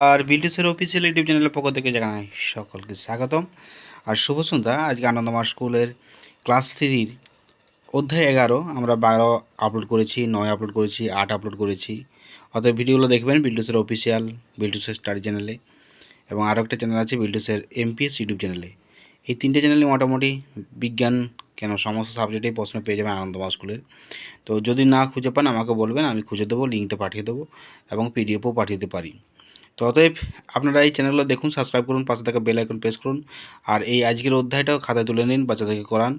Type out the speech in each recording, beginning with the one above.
আর বিল্ডুসের official YouTube চ্যানেলের পক্ষ থেকে জানাই সকলকে স্বাগতম আর শুভ সন্ধ্যা। আজকে আনন্দমার স্কুলের ক্লাস 3 অধ্যায় 11 আমরা 12 আপলোড করেছি, 9 আপলোড করেছি, 8 আপলোড করেছি। অতএব ভিডিওগুলো দেখবেন বিল্ডুসের অফিসিয়াল, বিল্ডুসের স্টাডি চ্যানেলে, এবং আরও একটা চ্যানেল আছে বিল্ডুসের এমপিএস ইউটিউব চ্যানেলে। এই তিনটে চ্যানেলে মোটামুটি বিজ্ঞান কেন সমস্ত সাবজেক্টেই প্রশ্ন পেয়ে যাবেন আনন্দমা স্কুলের। তো যদি না খুঁজে পান আমাকে বলবেন, আমি খুঁজে দেবো, লিঙ্কটা পাঠিয়ে দেবো এবং পিডিএফও পাঠিয়ে দিতে পারি। তো অতএব আপনারা এই চ্যানেলগুলো দেখুন, সাবস্ক্রাইব করুন, পাশে থাকা বেল আইকন প্রেস করুন, আর এই আজকের অধ্যায়টাও খাতায় তুলে নিন, বাচ্চাদেরকে করান।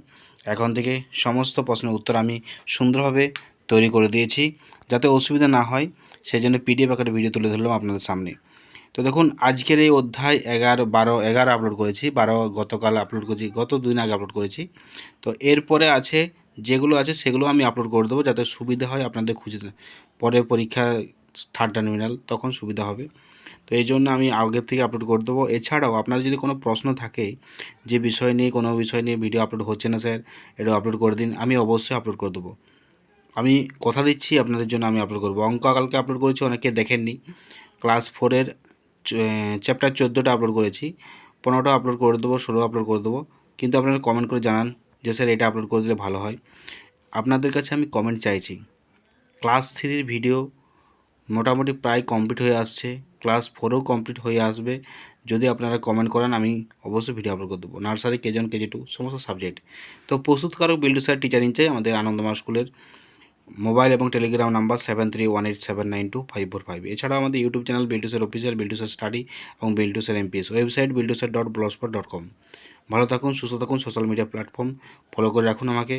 এখন থেকে সমস্ত প্রশ্নের উত্তর আমি সুন্দরভাবে তৈরি করে দিয়েছি, যাতে অসুবিধা না হয় সেই জন্য পিডিএফ আকারে ভিডিও তুলে ধরলাম আপনাদের সামনে। তো দেখুন, আজকের এই অধ্যায় 11 আপলোড করেছি, 12 গতকাল আপলোড করেছি, গত 2 দিন আগে আপলোড করেছি। তো এরপরে আছে যেগুলো আছে সেগুলো আমি আপলোড করে দেবো, যাতে সুবিধা হয় আপনাদের খুঁজে, পরের পরীক্ষা থার্ড টার্মিনাল তখন সুবিধা হবে। তো এই জন্য আমি আগের থেকে আপলোড করে দেবো। এছাড়াও আপনার যদি কোনো প্রশ্ন থাকে যে কোনো বিষয় নিয়ে ভিডিও আপলোড হচ্ছে না স্যার, এটা আপলোড করে দিন, আমি অবশ্যই আপলোড করে দেবো। আমি কথা দিচ্ছি আপনাদের জন্য আমি আপলোড করবো। অঙ্ক কালকে আপলোড করেছি, অনেকে দেখেননি। ক্লাস 4-এর চ্যাপ্টার 14টা আপলোড করেছি, 15টা আপলোড করে দেবো, 16 আপলোড করে দেবো। কিন্তু আপনারা কমেন্ট করে জানান যে স্যার এটা আপলোড করে দিলে ভালো হয়। আপনাদের কাছে আমি কমেন্ট চাইছি। ক্লাস 3-এর ভিডিও মোটামুটি প্রায় কমপ্লিট হয়ে আসছে, ক্লাস 4ও কমপ্লিট হয়ে আসবে। যদি আপনারা কমেন্ট করেন আমি অবশ্যই ভিডিও আপলোড করে দেবো, নার্সারি, কেজি 1, কেজি 2 সমস্ত সাবজেক্ট। তো প্রস্তুতকারক বিল্ডুসার টিচার ইনচার্জ আমাদের আনন্দমার স্কুলের মোবাইল এবং টেলিগ্রাম নাম্বার 7318792545। এছাড়াও আমাদের ইউটিউব চ্যানেল বিল্ডুসার অফিসিয়াল, বিল্ডুসার স্টাডি এবং বিল্ডুসার এমপিএস, ওয়েবসাইট builduser.blogspot.com। ভালো থাকুন, সুস্থ থাকুন, সোশ্যাল মিডিয়া প্ল্যাটফর্ম ফলো করে রাখুন আমাকে।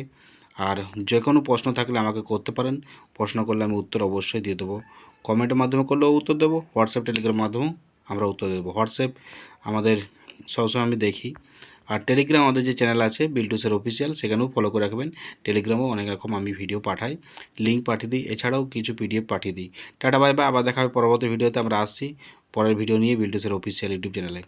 আর যে কোনো প্রশ্ন থাকলে আমাকে করতে পারেন, প্রশ্ন করলে আমি উত্তর অবশ্যই দিয়ে দেবো। কমেন্টের মাধ্যমে করলেও উত্তর দেবো, হোয়াটসঅ্যাপ টেলিগ্রামের মাধ্যমেও আমরা উত্তর দেবো। হোয়াটসঅ্যাপ আমাদের সবসময় আমি দেখি, আর টেলিগ্রাম আমাদের যে চ্যানেল আছে বিল্ডুসের অফিসিয়াল, সেখানেও ফলো করে রাখবেন। টেলিগ্রামেও অনেক রকম আমি ভিডিও পাঠাই, লিঙ্ক পাঠিয়ে দিই, এছাড়াও কিছু পিডিএফ পাঠিয়ে দিই। টাটা বাই বাই, আবার দেখা হবে পরবর্তী ভিডিওতে। আমরা আসছি পরের ভিডিও নিয়ে বিল্ডুসের অফিসিয়াল ইউটিউব চ্যানেলে।